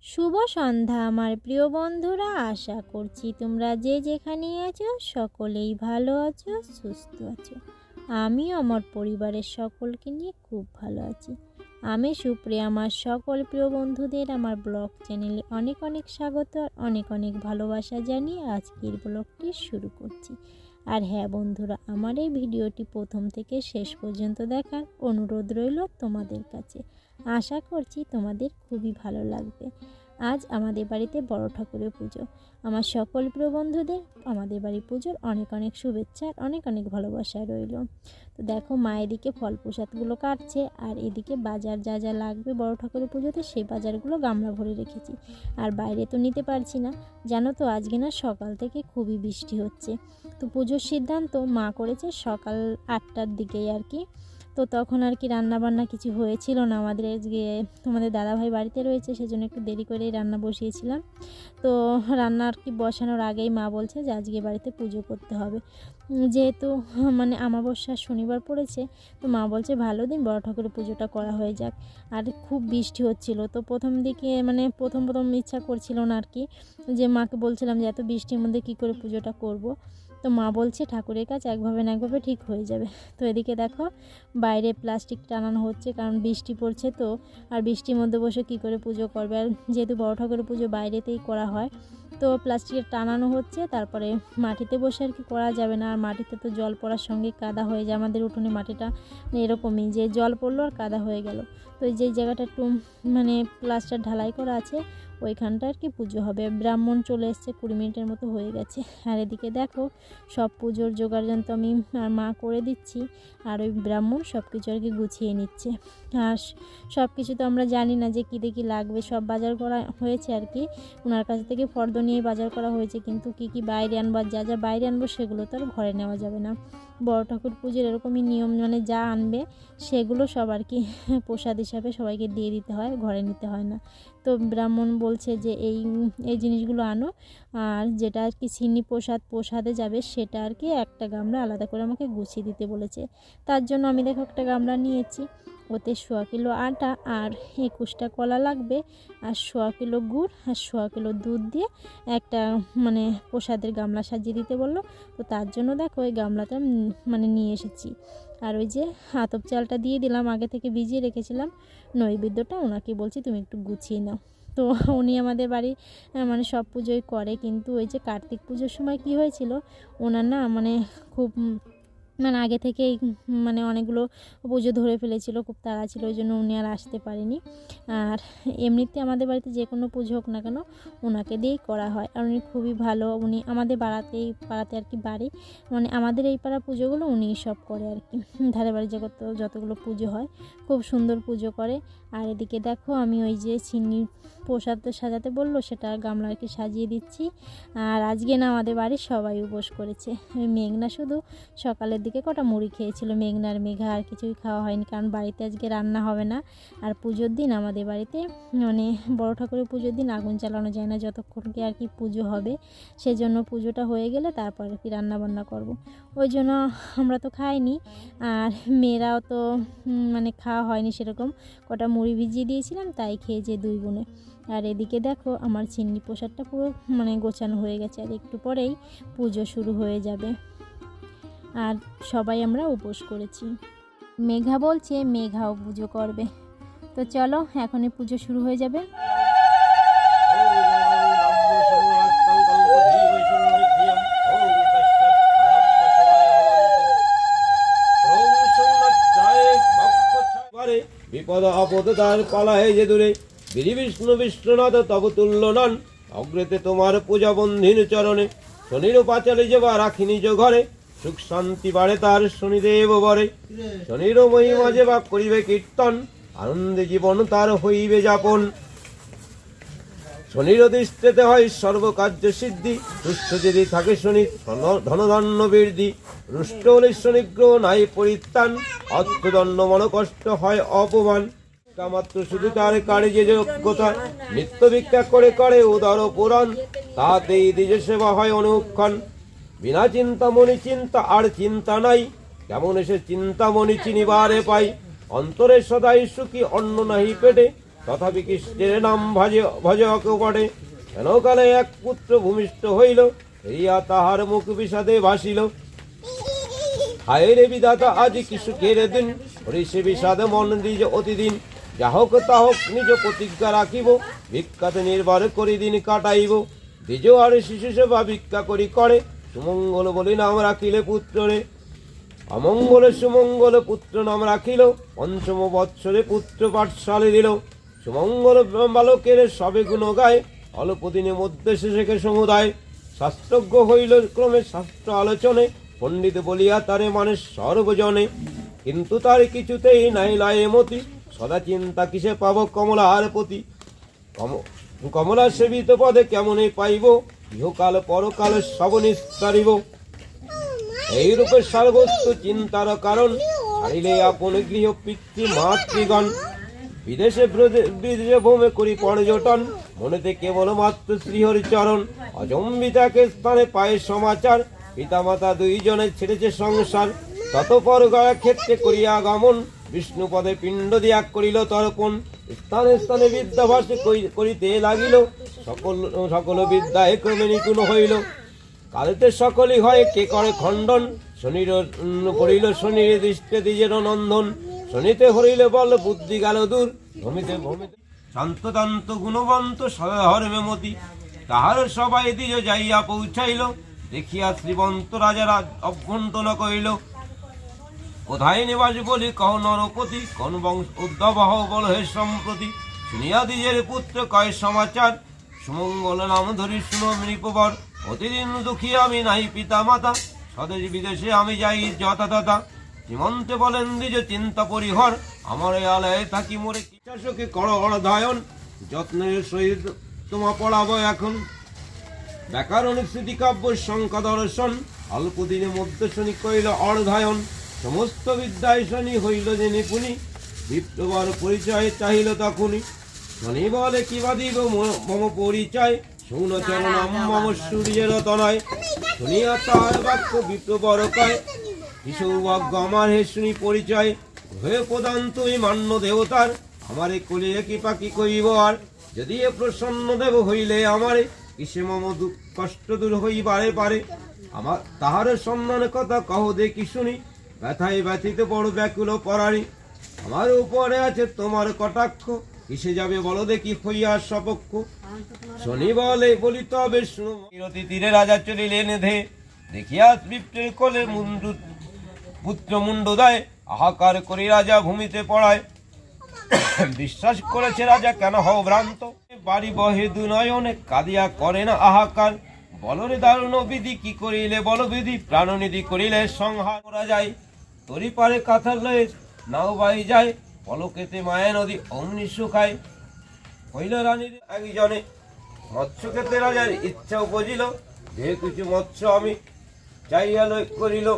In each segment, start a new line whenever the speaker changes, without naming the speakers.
শুভ সন্ধ্যা আমার প্রিয় বন্ধুরা, আশা করছি তোমরা যে যেখানেই আছো সকলেই ভালো আছো, সুস্থ আছো। আমিও আমার পরিবারের সকলকে নিয়ে খুব ভালো আছি। আমি সুপ্রিয়া আমার সকল প্রিয় বন্ধুদের আমার ব্লগ চ্যানেলে অনেক অনেক স্বাগত আর অনেক অনেক ভালোবাসা জানিয়ে আজকের ব্লগটি শুরু করছি। আর হ্যাঁ বন্ধুরা, আমার এই ভিডিওটি প্রথম থেকে শেষ পর্যন্ত দেখার অনুরোধ রইল তোমাদের কাছে। আশা করছি তোমাদের খুবই ভালো লাগবে। আজ আমাদের বাড়িতে বড় ঠাকুরের পুজো। আমার সকল প্রিয় বন্ধুদের আমাদের বাড়ি পুজোর অনেক অনেক শুভেচ্ছা আর অনেক অনেক ভালোবাসা রইল। তো দেখো, মা এদিকে ফল প্রসাদগুলো কাটছে আর এদিকে বাজার যা যা লাগবে বড় ঠাকুরের পুজোতে সেই বাজারগুলো গামলা ভরে রেখেছি। আর বাইরে তো নিতে পারছি না, জানো তো আজকে না সকাল থেকে খুবই বৃষ্টি হচ্ছে। তো পুজোর সিদ্ধান্ত মা করেছে সকাল 8টার দিকেই আর কি। তো তখন আর কি রান্নাবান্না কিছু হয়েছিল না, আমাদের তোমাদের দাদাভাই বাড়িতে রয়েছে, সেজন্য একটু দেরি করেই রান্না বসিয়েছিলাম। তো রান্না আর কি বসানোর আগেই মা বলছে যে আজকে বাড়িতে পুজো করতে হবে, যেহেতু মানে আমাবস্যা শনিবার পড়েছে। তো মা বলছে ভালো দিন বড় ঠাকুরের পুজোটা করা হয়ে যাক। আর খুব বৃষ্টি হচ্ছিল, তো প্রথম দিকে মানে প্রথম ইচ্ছা করছিল না আর কি, যে মাকে বলছিলাম যে এত বৃষ্টির মধ্যে কি করে পুজোটা করব। তো মা বলছে ঠাকুরের কাছে একভাবে না একভাবে ঠিক হয়ে যাবে। তো এদিকে দেখো বাইরে প্লাস্টিক টানানো হচ্ছে, কারণ বৃষ্টি পড়ছে তো, আর বৃষ্টির মধ্যে বসে কি করে পুজো করবে। আর যেহেতু বড় ঠাকুরের পুজো বাইরেতেই করা হয়, তো প্লাস্টিকের টানানো হচ্ছে। তারপরে মাটিতে বসে আর কি করা যাবে না, আর মাটিতে তো জল পড়ার সঙ্গে কাদা হয়ে যায়। আমাদের উঠোনে মাটিটা এরকমই, যে জল পড়লো আর কাদা হয়ে গেল। তো এই যে জায়গাটা একটু মানে প্লাস্টার ঢালাই করা আছে, ওইখানটা আর কি পুজো হবে। ব্রাহ্মণ চলে এসছে, 20 মিনিটের মতো হয়ে গেছে। আর এদিকে দেখো সব পুজোর জোগাড় যন্ত্র আমি আর মা করে দিচ্ছি, আর ওই ব্রাহ্মণ সব কিছু আর কি গুছিয়ে নিচ্ছে। আর সব কিছু তো আমরা জানি না যে কী দেখি লাগবে, সব বাজার করা হয়েছে আর কি, ওনার কাছ থেকে ফর্দ নিয়ে বাজার করা হয়েছে। কিন্তু কি কি বাইরে আনবো, যা যা বাইরে আনবো সেগুলো তো আর ঘরে নেওয়া যাবে না। বড় ঠাকুর পুজোর এরকমই নিয়ম, মানে যা আনবে সেগুলো সব আর কি প্রসাদ হিসাবে সবাইকে দিয়ে দিতে হয়, ঘরে নিতে হয় না। তো ব্রাহ্মণ বলছে যে এই এই জিনিসগুলো আনো, আর যেটা আর কি সিন্নি প্রসাদে যাবে সেটা আর কি একটা গামলা আলাদা করে আমাকে গুছিয়ে দিতে বলেছে। তার জন্য আমি দেখো একটা গামলা নিয়েছি, ওতে 1.25 কিলো আটা আর 21টা কলা লাগবে, আর 1.25 কিলো গুড় আর 1.25 কিলো দুধ দিয়ে একটা মানে প্রসাদের গামলা সাজিয়ে দিতে বললো। তো তার জন্য দেখো ওই গামলাটা মানে নিয়ে এসেছি। আর ওই যে আতপ চালটা দিয়ে দিলাম, আগে থেকে ভিজিয়ে রেখেছিলাম। নৈবেদ্যটা ওনাকে বলছি তুমি একটু গুছিয়ে নাও। তো উনি আমাদের বাড়ি মানে সব পুজোই করে, কিন্তু ওই যে কার্তিক পুজোর সময় কি হয়েছিল, ওনার না মানে খুব মানে আগে থেকেই মানে অনেকগুলো পুজো ধরে ফেলেছিল, খুব তাড়া ছিল, ওই জন্য উনি আর আসতে পারেনি। আর এমনিতে আমাদের বাড়িতে যে কোনো পুজো হোক না কেন ওনাকে দিয়েই করা হয়, আর উনি খুবই ভালো। উনি আমাদের পাড়াতে আর কি বাড়ি, মানে আমাদের এই পাড়া পুজোগুলো উনিই সব করে আর কি। ধারে বাড়ি যতগুলো পুজো হয় খুব সুন্দর পুজো করে। আর এদিকে দেখো আমি ওই যে চিনি প্রসাদ সাজাতে বললো সেটা গামলা আর কি সাজিয়ে দিচ্ছি। আর আজকে না আমাদের বাড়ির সবাই উপোস করেছে। মেঘনা শুধু সকালের দিকে কটা মুড়ি খেয়েছিল, মেঘনার মেঘা আর কিছুই খাওয়া হয়নি, কারণ বাড়িতে আজকে রান্না হবে না। আর পুজোর দিন আমাদের বাড়িতে মানে বড় ঠাকুরের পুজোর দিন আগুন চালানো যায় না যতক্ষণকে আর কি পুজো হবে। সেজন্য পুজোটা হয়ে গেলে তারপর আর কি রান্নাবান্না করব। ওই জন্য আমরা তো খাইনি, আর মেয়েরাও তো মানে খাওয়া হয়নি সেরকম। কটা মুড়ি ভিজিয়ে দিয়েছিলাম, তাই খেয়েছে 2 বোনে। আর এদিকে দেখো আমার চিন্নি প্রসাদটা পুরো মানে গোছানো হয়ে গেছে, আর একটু পরেই পুজো শুরু হয়ে যাবে। আর সবাই আমরা উপোস করেছি। মেঘা বলছে মেঘাও পুজো করবে। তো চলো এখনই পুজো শুরু হয়ে যাবে।
বিপদ আপদ তার পালাহে যে দূরে, বিধি বিষ্ণু বিষ্ণুনাথ তব তুল্য নন। অগ্রেতে তোমার পূজা বন্ধিন চরণে, শনির পাঁচালে যে বা রাখি নিজ ঘরে। সুখ শান্তি বাড়ে তার শনিদেব বরে, শনির মহিমা যে বা করিবে কীর্তন। আনন্দে জীবন তার হইবে যাপন। শনির অধিষ্ঠিতে হয় সর্বকার্য সিদ্ধি, সুস্থ যদি থাকে শনি ধনধান্য বৃদ্ধি। রুষ্ট হলে শনিগ্রহ নাই পরিত্রাণ, অর্থদণ্ড মনকষ্ট হয় অপমান। মাত্র শুধু তার কার্যে যোগ্যতা, নিত্য ভিক্ষা করে করে উদার পুরাণ। তাতেই দ্বিজ সেবা হয় অনুক্ষণ। বিনা চিন্তামণি চিন্তা আর চিন্তা নাই, কেমন এসে চিন্তামণি চিনিবারে পাই। অন্তরে সদাই সুখী অন্ন নাহি পেটে, তথাপি কৃষ্ণের নাম ভজক পড়ে। কেন কালে এক পুত্র ভূমিষ্ঠ হইল, হইয়া তাহার মুখ বিষাদে ভাসিল। হায় রে বিধাতা আজ কি সুখের দিন, হরিষে বিষাদ মন দিজ অতিদিন। যা হোক তা হোক নিজ প্রতিজ্ঞা রাখিব, ভিক্ষাতে নির্ভর করি দিন কাটাইব। দ্বিজ আর শিশু সেবা ভিক্ষা করি করে, সুমঙ্গল বলি নাম রাখিলে পুত্রে। অমঙ্গলে সুমঙ্গল পুত্র নাম রাখিল, পঞ্চম বৎসরে পুত্র পাঠশালে দিল। সুমঙ্গল বালকের সবে গুণ গায়, অল্প দিনের মধ্যে শেষে সমুদায়। শাস্ত্রজ্ঞ হইল ক্রমে শাস্ত্র আলোচনে, পণ্ডিত বলিয়া তারে মানে সর্বজনে। কিন্তু তার কিছুতেই নাই লয়ে মতি, সদা চিন্তা কিসে পাব কমলার প্রতি। কমলা সেবিত পদে কেমনে পাইব, ইহকাল পরকাল সব নিস্তারিব। এইরূপে সর্বস্ব চিন্তার কারণ, ছাড়িলে আপন গৃহ পিতৃ মাতৃগণ। বিদেশে বিদেশে ভ্রমে করি পর্যটন, মনেতে কেবল মাত্র শ্রীহরি চরণ। অজম্বিতাকে স্থানে পায়ে সমাচার, পিতামাতা দুইজনে ছেড়েছে সংসার। ততপর গয়া ক্ষেত্রে করিয়া গমন, বিষ্ণু পদে পিণ্ড দিয়া করিল তর্পণ। স্থানে স্থানে বিদ্যাভাস করিতে লাগিল, সকল বিদ্যায় ক্রমে নিপুণ হইল। কালেতে সকলই হয় কে করে খণ্ডন, শনির পড়িল শনির দৃষ্টে দ্বিজের নন্দন। শনিতে হরিলে বল বুদ্ধি গেল দূর, ভূমিতে ভূমিতে শান্তদান্ত গুণবন্ত সদা ধর্মে মতি। তাহার সবাই দ্বিজ যাইয়া পৌঁছাইল, দেখিয়া শ্রীবন্ত রাজার অভ্যন্তন কইল। কোথায় নিবাস বলি কহ নরপতি, কোন বংশ উদ্ধব হও বল হে সম্প্রতি। শুনিয়া দ্বিজের পুত্র কয় সমাচার, সুমঙ্গল নাম ধরি শুনো নৃপবর। প্রতিদিন দুঃখী আমি নাই পিতা মাতা, স্বদেশ বিদেশে আমি যাই যথাতথা। সীমন্তে বলেন দ্বিজ চিন্তা পরিহর, আমার আলয়ে থাকি মোরে কিচাশকে কর অর্ধায়ন। যত্নের সহিত তোমা পড়াবো এখন, ব্যাকরণ স্মৃতিকাব্য সংখ্যা দর্শন। অল্প দিনের মধ্যে শনি কইল অর্ধায়ন, সমস্ত বিদ্যায় শনি হইল যে নিপুণী। বিপ্লবর পরিচয় চাহিল তখনই, শনি বলে কি বাদিব মম পরিচয়। শৌন চরণ মম সূর্যের তনয়, শুনিয়া তার বাক্য বিপ্লবর কয়। কি সৌভাগ্য আমার হে শুনি পরিচয়, হয়ে প্রদান তুমি মান্য দেবতার। আমারে কলিয়ে কি পাখি কইব আর, যদি এ প্রসন্ন দেব হইলে আমারে। কিসে মম দুঃখ কষ্ট দূর হইবারে পারে, আমার তাহার সম্মান কথা কহ দেখি শুনি। ব্যথায় ব্যথিত বড় ব্যাকুল পরাণী, আমার উপরে আছে তোমার কটাক্ষ। কিসে যাবে বলো দেখি হইয়া সপক্ষ। শনি বলে বলি তবে শুনো, বিরতি তীরে রাজা চলিলেন ধে। দেখিয়া বিপ্রের কোলে পুত্র মুন্ডোদয়, হাহাকার করি রাজা ভূমিতে পড়ায়। বিশ্বাস করেছে রাজা কেন হও ভ্রান্ত, বাড়ি বহে দুনয়নে কাঁদিয়া করে না আহাকার। বলরে দারুণ বিধি কি করিলে বলবিধি, প্রাণনিধি করিলে সংহার করা যায়। তরি পারে কাঁথার লয়ে নাও বাই যায়, পলকেতে মায়া নদী অমনি শুকায়। হইল রানীর একজনে মৎস্য খেতে রাজার ইচ্ছা উপজিল। যে কিছু মৎস্য আমি চাইয়া করিল,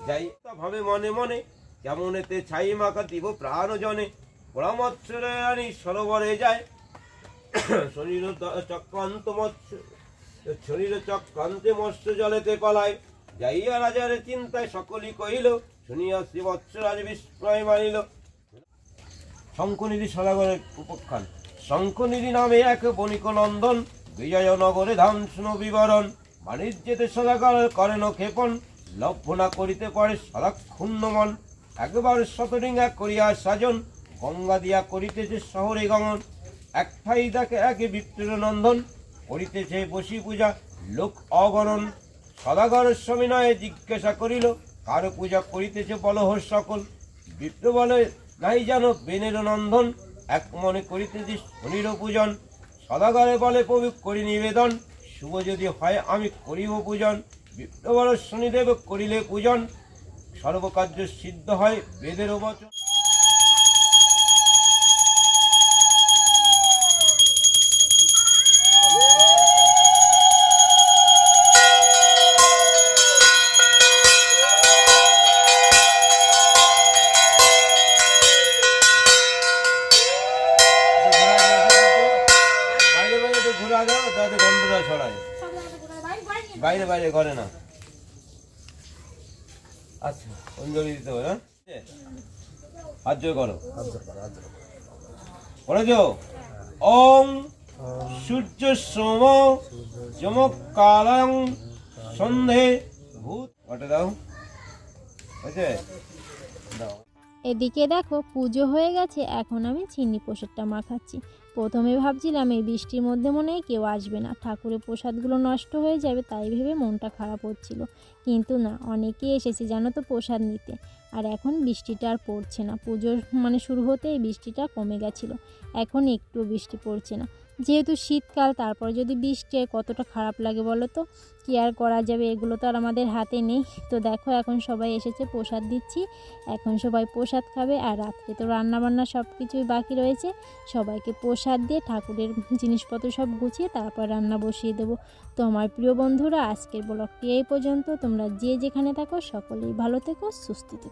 যাই ভাবে মনে মনে, কেমন এতে ছাই মাখা দিব প্রাণ জনে। ওরা মৎস্য রানী সরোবরে যায়, শরীর চক্রান্ত মৎস্য শরীর চক্রান্তে মৎস্য জলেতে পালায়। যাইয়া রাজার চিন্তায় সকলই কহিল, শুনিয়া শ্রী বৎসরাজ বিস্ময় মানিল। শঙ্খনিধি সদাগরের উপখ্যান। শঙ্খনিধি নামে এক বণিক নন্দন, বিজয়নগরে ধাম শুনো বিবরণ। বাণিজ্যেতে সদাগর করেন ক্ষেপণ, লভ্য না করিতে পারে সদা ক্ষুণ্ণ মন। একবার শতডিঙ্গা করিয়া সাজন, গঙ্গা দিয়া করিতেছে শহরে গমন। এক ঠাই দেখে একে বিপ্রের নন্দন, করিতেছে বসি পূজা লোক অগণন। সদাগর সবিনয়ে জিজ্ঞাসা করিল, কার পূজা করিতেছে বলহ সকল। বিপ্র বলে নাই জানো বেনের নন্দন, এক মনে করিতেছি শনির পূজন। সদাগরে বলে প্রভু করি নিবেদন, শুভ যদি হয় আমি করিব পূজন। বিপ্র বলে শনিদেব করিলে পূজন, সর্বকার্য সিদ্ধ হয় বেদের বচন। বাইরে বাইরে করে না। আচ্ছা অঞ্জলি দিতে হবে না, হাত জোর করো করেছো। ওং সূর্য সোম যমকালং সন্ধে ভূত ওটা দাও আছে দাও।
এদিকে দেখো পুজো হয়ে গেছে, এখন আমি চিনি প্রসাদটা মাখাচ্ছি। প্রথমে ভাবছিলাম এই বৃষ্টির মধ্যে মনে হয় কেউ আসবে না, ঠাকুরের প্রসাদগুলো নষ্ট হয়ে যাবে, তাই ভেবে মনটা খারাপ হচ্ছিল। কিন্তু না, অনেকেই এসেছে জানো তো প্রসাদ নিতে। আর এখন বৃষ্টিটা আর পড়ছে না, পুজোর শুরু হতে এই বৃষ্টিটা কমে গেছিলো, এখন একটু বৃষ্টি পড়ছে না। যেহেতু শীতকাল, তারপর যদি বৃষ্টি হয় কতটা খারাপ লাগে বলো তো। কী আর করা যাবে, এগুলো তো আর আমাদের হাতে নেই। তো দেখো এখন সবাই এসেছে, প্রসাদ দিচ্ছি, এখন সবাই প্রসাদ খাবে। আর রাত্রে তো রান্নাবান্না সব কিছুই বাকি রয়েছে, সবাইকে প্রসাদ দিয়ে ঠাকুরের জিনিসপত্র সব গুছিয়ে তারপর রান্না বসিয়ে দেবো। তো আমার প্রিয় বন্ধুরা, আজকের ব্লগটি এই পর্যন্ত। তোমরা যে যেখানে থাকো সকলেই ভালো থেকো, সুস্থ থেকো।